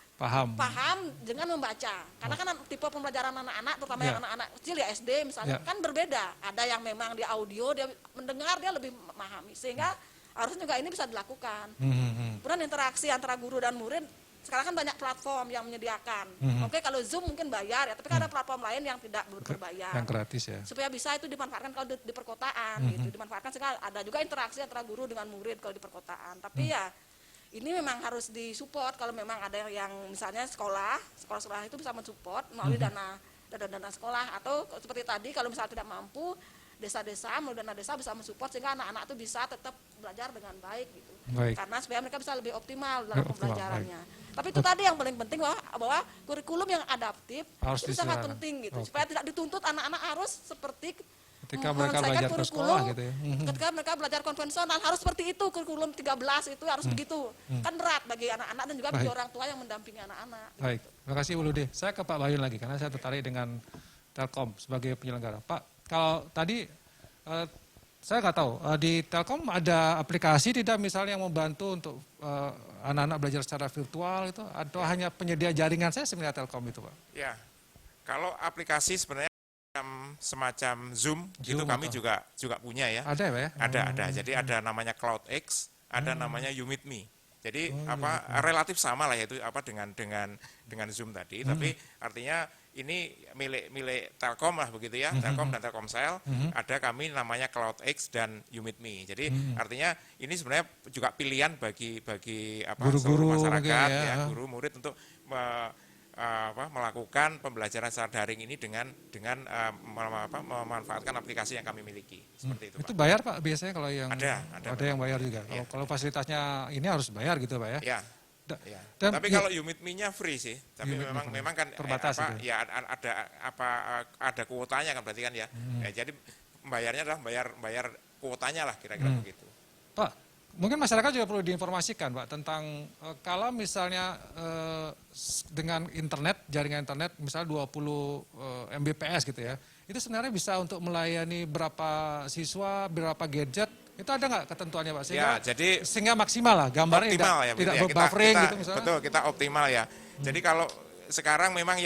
paham dengan membaca. Karena kan tipe pembelajaran anak-anak, terutama yang anak-anak kecil ya SD misalnya, kan berbeda. Ada yang memang di audio, dia mendengar, dia lebih memahami. Sehingga harusnya juga ini bisa dilakukan. Kemudian interaksi antara guru dan murid sekarang kan banyak platform yang menyediakan. Oke, kalau Zoom mungkin bayar ya, tapi kan ada platform lain yang tidak berbayar. Yang gratis ya. Supaya bisa itu dimanfaatkan kalau di perkotaan gitu. Dimanfaatkan sehingga ada juga interaksi antara guru dengan murid kalau di perkotaan. Tapi ya ini memang harus disupport kalau memang ada yang misalnya sekolah itu bisa mensupport melalui dana sekolah, atau seperti tadi kalau misalnya tidak mampu, desa-desa melalui dana desa bisa mensupport sehingga anak-anak itu bisa tetap belajar dengan baik gitu. Baik. Karena supaya mereka bisa lebih optimal dalam Optimal, pembelajarannya. Tapi itu tadi yang paling penting bahwa kurikulum yang adaptif Harus itu sangat disediakan. penting gitu. Oke. Supaya tidak dituntut anak-anak harus seperti Ketika mereka menyelesaikan belajar ke sekolah gitu ya. Ketika mereka belajar konvensional harus seperti itu, kurikulum 13 itu harus begitu. Kan berat bagi anak-anak dan juga bagi Baik. orang tua yang mendampingi anak-anak. Baik, terima kasih Bu Lude. Saya ke Pak Bayun lagi karena saya tertarik dengan Telkom sebagai penyelenggara. Pak, kalau tadi saya nggak tahu di Telkom ada aplikasi tidak misalnya yang membantu untuk anak-anak belajar secara virtual itu, atau hanya penyedia jaringan saya sebenarnya Telkom itu, Pak? Ya, kalau aplikasi sebenarnya semacam Zoom itu Zoom kami atau? juga punya ya. Ada ya, Pak ya? Ada. Jadi ada namanya CloudX, ada namanya YouMeetMe. Jadi relatif sama lah yaitu dengan Zoom tadi, tapi artinya ini milik Telkom lah begitu ya, Telkom dan Telkomsel. Ada kami namanya CloudX dan YouMeetMe. Jadi artinya ini sebenarnya juga pilihan bagi Guru-guru seluruh masyarakat mungkin ya. guru murid untuk melakukan pembelajaran secara daring ini dengan memanfaatkan aplikasi yang kami miliki. Seperti itu, Itu Pak. bayar, Pak, biasanya kalau yang Ada yang bayar juga. Iya. Kalau fasilitasnya ini harus bayar gitu, Pak ya? Ya. Da- Ya. dan- Tapi ya. kalau YouMeetMe-nya free sih. Tapi YouMeetMe memang kan terbatas gitu. ya ada kuotanya kan berarti kan ya. Ya, jadi bayarnya adalah bayar kuotanya lah kira-kira begitu. Pak, mungkin masyarakat juga perlu diinformasikan, Pak, tentang kalau misalnya dengan internet, jaringan internet, misalnya 20 Mbps gitu ya, itu sebenarnya bisa untuk melayani berapa siswa, berapa gadget, itu ada nggak ketentuannya, Pak? Sehingga maksimal lah, gambarnya Optimal ya, tidak begitu ya. buffering Kita- gitu misalnya. Betul, kita optimal ya. Jadi kalau sekarang memang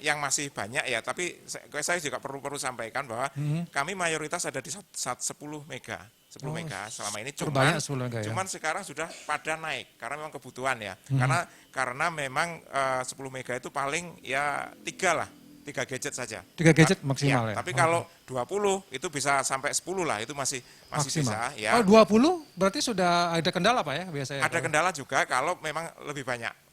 yang masih banyak ya, tapi saya juga perlu sampaikan bahwa kami mayoritas ada di 10 mega. 10 mega selama ini terbanyak 10 mega ya. cuman sekarang sudah pada naik karena memang kebutuhan ya. Karena memang 10 mega itu paling ya 3 gadget saja. 3 gadget maksimal ya? Tapi kalau 20 itu bisa sampai 10 lah, itu masih Maksimal. bisa ya. Oh, 20 berarti sudah ada kendala, Pak ya, biasanya? Ada kendala juga kalau memang lebih banyak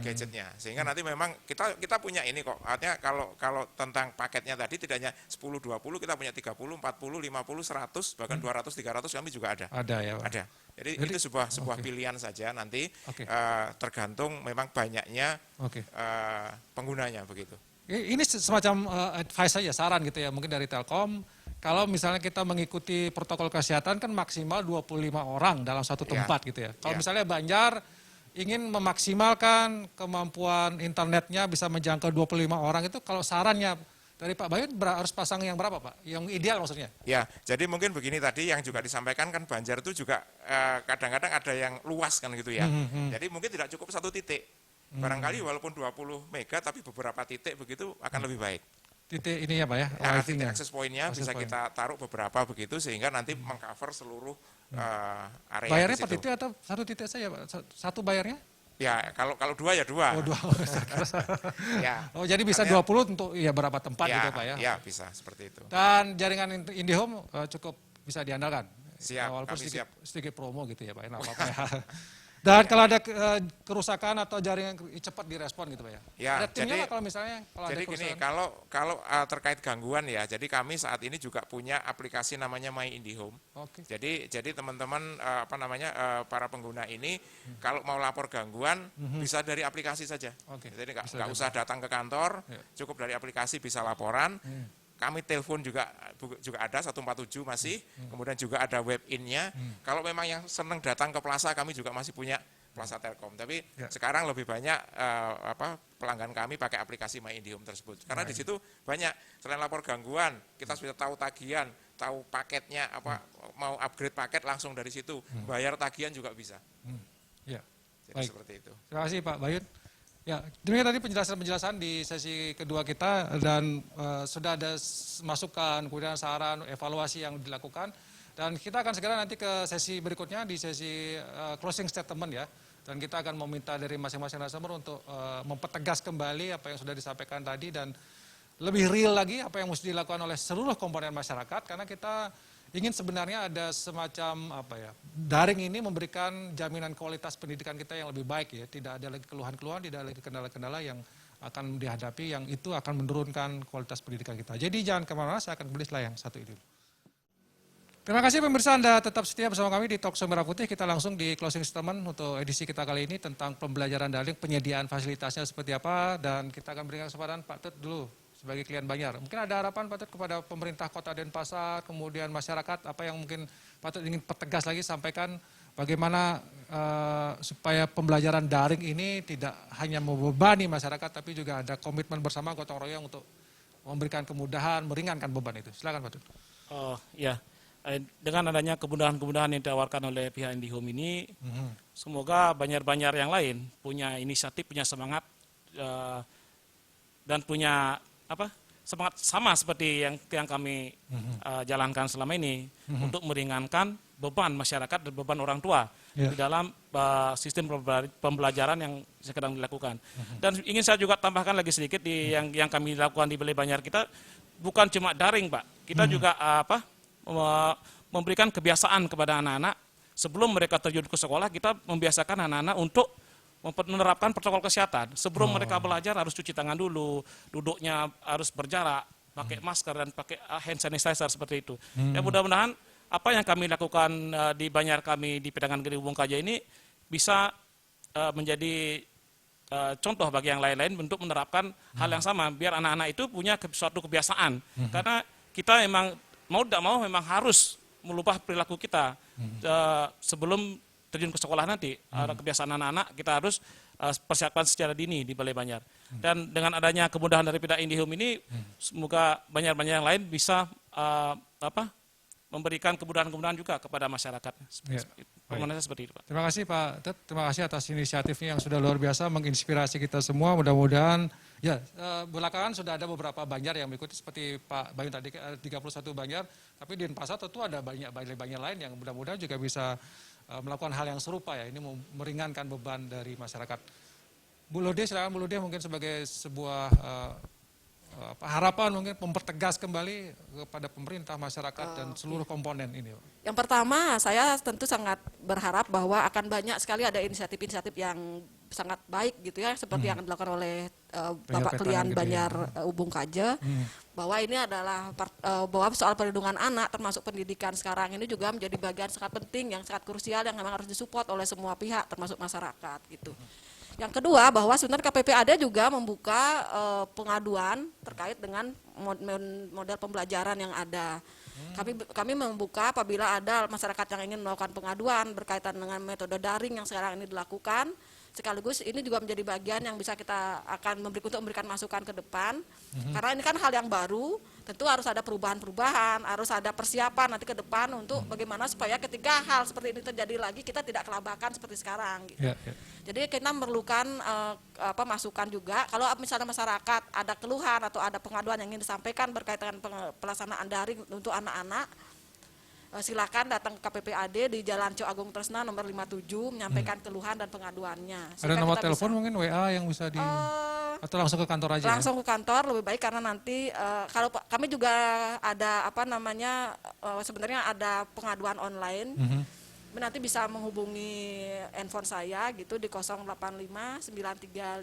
gadgetnya, sehingga nanti memang kita punya ini kok, artinya kalau tentang paketnya tadi tidak hanya 10-20, kita punya 30, 40, 50, 100, bahkan 200, 300 kami juga ada. Ada ya, Pak? Ada. Jadi itu sebuah pilihan saja nanti, Oke. tergantung memang banyaknya Oke. penggunanya begitu. Ini semacam advice saja, saran gitu ya, mungkin dari Telkom. Kalau misalnya kita mengikuti protokol kesehatan kan maksimal 25 orang dalam satu Ya. tempat gitu ya. Kalau Ya. misalnya Banjar ingin memaksimalkan kemampuan internetnya bisa menjangkau 25 orang, itu kalau sarannya dari Pak Bayun harus pasang yang berapa, Pak? Yang ideal maksudnya? Ya, jadi mungkin begini tadi yang juga disampaikan kan Banjar itu juga kadang-kadang ada yang luas kan gitu ya. Jadi mungkin tidak cukup satu titik. Barangkali walaupun 20 mega tapi beberapa titik begitu akan lebih baik. Titik ini ya, Pak ya? Nah, titik Wifi-nya. akses pointnya Akses bisa point. kita taruh beberapa begitu sehingga nanti mengcover seluruh area Bayarnya di per situ. titik atau satu titik saja, Pak? Satu bayarnya? Ya, kalau 2 ya 2. Oh, 2. Ya. Oh, jadi bisa Artinya- 20 untuk ya berapa tempat Ya, gitu, Pak ya? ya bisa seperti itu. Dan jaringan IndiHome cukup bisa diandalkan. Siap, Walaupun kami sedikit promo gitu ya, Pak. Nggak apa-apa ya. Dan kalau ada kerusakan atau jaringan cepat direspon gitu, Pak ya. Ya, Ada timnya jadi- Pak kalau misalnya kalau Jadi ada gini, kerusakan. kalau terkait gangguan ya, jadi kami saat ini juga punya aplikasi namanya My IndiHome. Oke. Jadi teman-teman para pengguna ini kalau mau lapor gangguan bisa dari aplikasi saja. Oke, Jadi bisa nggak usah datang ke kantor, Ya. cukup dari aplikasi bisa laporan. Kami telepon juga ada 147 masih, kemudian juga ada web in-nya. Kalau memang yang senang datang ke plaza, kami juga masih punya Plaza Telkom. Tapi Ya. sekarang lebih banyak pelanggan kami pakai aplikasi My IndiHome tersebut. Karena di situ banyak selain lapor gangguan, kita sudah tahu tagihan, tahu paketnya mau upgrade paket langsung dari situ. Bayar tagihan juga bisa. Ya. Jadi Baik. seperti itu. Terima kasih Pak Bayun. Ya, demikian tadi penjelasan-penjelasan di sesi kedua kita dan sudah ada masukan, kemudian saran, evaluasi yang dilakukan. Dan kita akan segera nanti ke sesi berikutnya di sesi closing statement ya. Dan kita akan meminta dari masing-masing narasumber untuk mempertegas kembali apa yang sudah disampaikan tadi dan lebih real lagi apa yang mesti dilakukan oleh seluruh komponen masyarakat, karena kita ingin sebenarnya ada semacam daring ini memberikan jaminan kualitas pendidikan kita yang lebih baik ya, tidak ada lagi keluhan-keluhan, tidak ada lagi kendala-kendala yang akan dihadapi yang itu akan menurunkan kualitas pendidikan kita. Jadi jangan kemana-mana, saya akan kembali setelah yang satu ini. Terima kasih pemirsa, Anda tetap setia bersama kami di Talkshow Merah Putih. Kita langsung di closing statement untuk edisi kita kali ini tentang pembelajaran daring, penyediaan fasilitasnya seperti apa, dan kita akan berikan kesempatan Pak Tut dulu sebagai klien Banjar. Mungkin ada harapan Pak Tut kepada pemerintah Kota Denpasar, kemudian masyarakat, apa yang mungkin Pak Tut ingin pertegas lagi sampaikan bagaimana supaya pembelajaran daring ini tidak hanya membebani masyarakat, tapi juga ada komitmen bersama gotong royong untuk memberikan kemudahan, meringankan beban itu. Silakan Pak Tut. Oh ya. Dengan adanya kemudahan-kemudahan yang ditawarkan oleh pihak IndiHome ini, semoga banjar-banjar yang lain punya inisiatif, punya semangat, dan punya semangat sama seperti yang kami jalankan selama ini untuk meringankan beban masyarakat dan beban orang tua di dalam sistem pembelajaran yang sedang dilakukan. Dan ingin saya juga tambahkan lagi sedikit yang kami lakukan di Balai Banjar kita, bukan cuma daring Pak, kita juga memberikan kebiasaan kepada anak-anak sebelum mereka terjun ke sekolah. Kita membiasakan anak-anak untuk menerapkan protokol kesehatan. Sebelum mereka belajar harus cuci tangan dulu, duduknya harus berjarak, pakai masker dan pakai hand sanitizer seperti itu. Ya mudah-mudahan apa yang kami lakukan di Banjar kami di Pedangan Gede Ubung Kaja ini bisa menjadi contoh bagi yang lain-lain untuk menerapkan hal yang sama, biar anak-anak itu punya suatu kebiasaan. Karena kita memang mau tidak mau memang harus merubah perilaku kita sebelum terjun ke sekolah nanti. Ada kebiasaan anak-anak kita harus persiapkan secara dini di Balai Banjar. Dan dengan adanya kemudahan dari pihak IndiHome ini, semoga banjar-banjar yang lain bisa memberikan kemudahan-kemudahan juga kepada masyarakat. Pemenangnya seperti itu, Pak. Terima kasih Pak Tet, terima kasih atas inisiatifnya yang sudah luar biasa menginspirasi kita semua. Mudah-mudahan belakangan sudah ada beberapa Banjar yang mengikuti seperti Pak Bayun tadi 31 Banjar, tapi di Denpasar tentu ada banyak Banjar lain yang mudah-mudahan juga bisa melakukan hal yang serupa ya, ini meringankan beban dari masyarakat. Bu Lode, silakan Bu Lode, mungkin sebagai sebuah harapan mungkin mempertegas kembali kepada pemerintah, masyarakat, dan seluruh komponen ini. Yang pertama, saya tentu sangat berharap bahwa akan banyak sekali ada inisiatif-inisiatif yang sangat baik gitu ya, seperti yang dilakukan oleh Bapak Klien Banjar Ubung Kaja, bahwa ini adalah bahwa soal perlindungan anak termasuk pendidikan sekarang ini juga menjadi bagian sangat penting yang sangat krusial yang memang harus disupport oleh semua pihak termasuk masyarakat gitu. Yang kedua, bahwa sebenarnya KPPAD juga membuka pengaduan terkait dengan model pembelajaran yang ada. Kami membuka apabila ada masyarakat yang ingin melakukan pengaduan berkaitan dengan metode daring yang sekarang ini dilakukan. Sekaligus ini juga menjadi bagian yang bisa kita akan memberikan masukan ke depan. Karena ini kan hal yang baru, tentu harus ada perubahan-perubahan, harus ada persiapan nanti ke depan untuk bagaimana supaya ketika hal seperti ini terjadi lagi kita tidak kelabakan seperti sekarang. Gitu. Jadi kita memerlukan masukan juga. Kalau misalnya masyarakat ada keluhan atau ada pengaduan yang ingin disampaikan berkaitan dengan pelaksanaan daring untuk anak-anak, silakan datang ke KPPAD di Jalan Co Agung Tresna nomor 57 menyampaikan keluhan dan pengaduannya. Ada nomor telepon mungkin WA yang bisa atau langsung ke kantor aja? Langsung ke kantor lebih baik, karena nanti kalau kami juga ada sebenarnya ada pengaduan online. Nanti bisa menghubungi handphone saya gitu di 085 935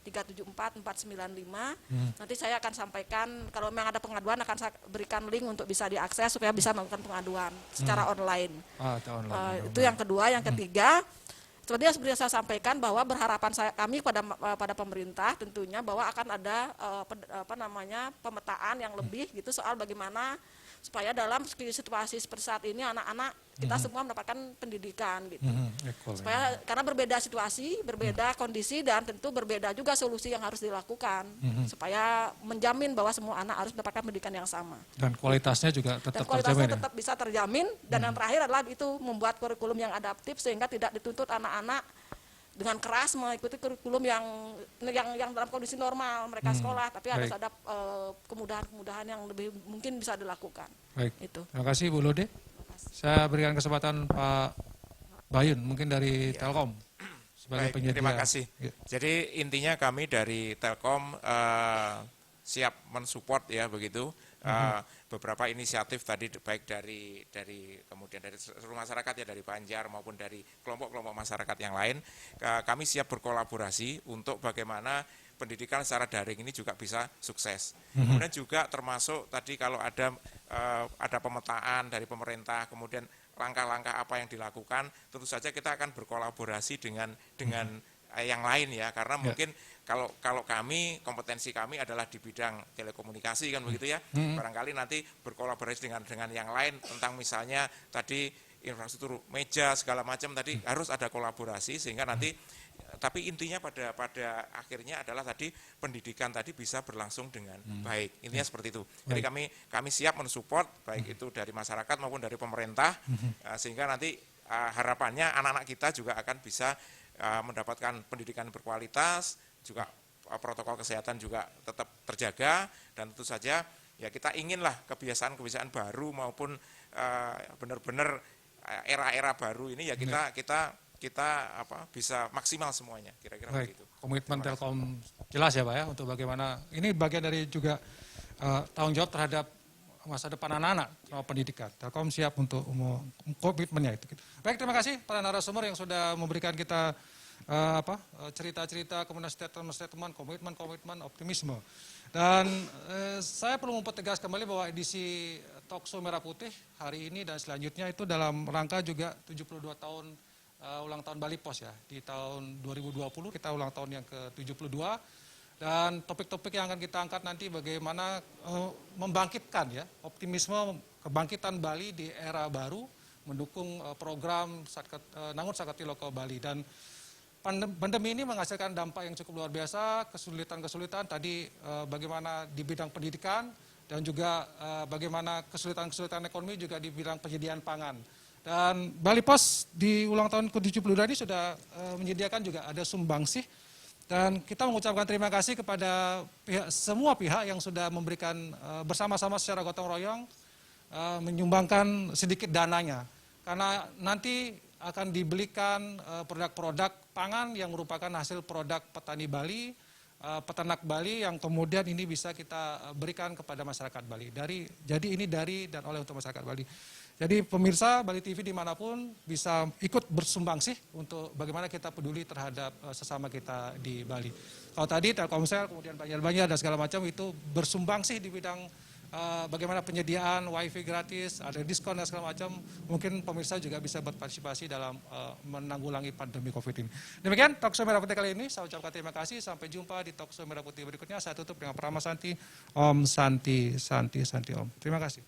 374 495. Nanti saya akan sampaikan kalau memang ada pengaduan, akan saya berikan link untuk bisa diakses supaya bisa melakukan pengaduan secara online. Itu yang kedua. Yang ketiga, seperti yang saya sampaikan bahwa berharapan kami pada pemerintah tentunya bahwa akan ada pemetaan yang lebih gitu soal bagaimana supaya dalam situasi seperti saat ini anak-anak kita semua mendapatkan pendidikan gitu. Supaya karena berbeda situasi, berbeda kondisi, dan tentu berbeda juga solusi yang harus dilakukan supaya menjamin bahwa semua anak harus mendapatkan pendidikan yang sama. Dan kualitasnya juga tetap dan kualitasnya terjamin. Tetap bisa terjamin. Dan yang terakhir adalah itu membuat kurikulum yang adaptif sehingga tidak dituntut anak-anak dengan keras mengikuti kurikulum yang dalam kondisi normal mereka sekolah, tapi harus ada kemudahan-kemudahan yang lebih mungkin bisa dilakukan. Baik. Itu. Terima kasih Bu Lode. Saya berikan kesempatan Pak Bayun mungkin dari Telkom. sebagai Baik, penyedia. terima kasih. Ya. Jadi intinya kami dari Telkom siap mensupport ya begitu beberapa inisiatif tadi baik dari kemudian dari seluruh masyarakat ya, dari Banjar maupun dari kelompok-kelompok masyarakat yang lain. Kami siap berkolaborasi untuk bagaimana pendidikan secara daring ini juga bisa sukses. Kemudian juga termasuk tadi kalau ada pemetaan dari pemerintah, kemudian langkah-langkah apa yang dilakukan, tentu saja kita akan berkolaborasi dengan yang lain ya, karena mungkin kalau kami, kompetensi kami adalah di bidang telekomunikasi kan begitu ya, barangkali nanti berkolaborasi dengan yang lain tentang misalnya tadi infrastruktur meja segala macam tadi harus ada kolaborasi sehingga nanti tapi intinya pada akhirnya adalah tadi pendidikan tadi bisa berlangsung dengan baik. Intinya seperti itu. Jadi kami siap mensupport baik itu dari masyarakat maupun dari pemerintah sehingga nanti harapannya anak-anak kita juga akan bisa mendapatkan pendidikan berkualitas, juga protokol kesehatan juga tetap terjaga dan tentu saja ya kita inginlah kebiasaan-kebiasaan baru maupun benar-benar era-era baru ini ya kita bisa maksimal semuanya kira-kira begitu. Komitmen Telkom jelas ya Pak ya untuk bagaimana ini bagian dari juga tanggung jawab terhadap masa depan anak-anak sama pendidikan. Telkom siap untuk komitmennya itu. Baik, terima kasih para narasumber yang sudah memberikan kita cerita-cerita, kemudian statement-statement, komitmen, optimisme. Dan saya perlu mempertegas kembali bahwa edisi Talkshow Merah Putih hari ini dan selanjutnya itu dalam rangka juga 72 tahun ulang tahun Bali Pos ya. Di tahun 2020 kita ulang tahun yang ke-72 dan topik-topik yang akan kita angkat nanti bagaimana membangkitkan ya optimisme kebangkitan Bali di era baru mendukung program Nangun Sakatiloka Bali. Dan pandemi ini menghasilkan dampak yang cukup luar biasa, kesulitan-kesulitan tadi bagaimana di bidang pendidikan dan juga bagaimana kesulitan-kesulitan ekonomi juga di bidang penyediaan pangan. Dan Bali Pos di ulang tahun ke-72 ini sudah menyediakan juga ada sumbangsih dan kita mengucapkan terima kasih kepada semua pihak yang sudah memberikan bersama-sama secara gotong royong menyumbangkan sedikit dananya. Karena nanti akan dibelikan produk-produk pangan yang merupakan hasil produk petani Bali, peternak Bali yang kemudian ini bisa kita berikan kepada masyarakat Bali. Jadi ini dari dan oleh untuk masyarakat Bali. Jadi pemirsa Bali TV dimanapun bisa ikut bersumbangsi untuk bagaimana kita peduli terhadap sesama kita di Bali. Kalau tadi Telkomsel, kemudian Banjar-Banjar dan segala macam itu bersumbangsi di bidang bagaimana penyediaan wifi gratis, ada diskon dan segala macam. Mungkin pemirsa juga bisa berpartisipasi dalam menanggulangi pandemi COVID ini. Demikian Talkshow Merah Putih kali ini. Saya ucapkan terima kasih. Sampai jumpa di Talkshow Merah Putih berikutnya. Saya tutup dengan Pramah Santi. Om Santi, Santi, Santi Om. Terima kasih.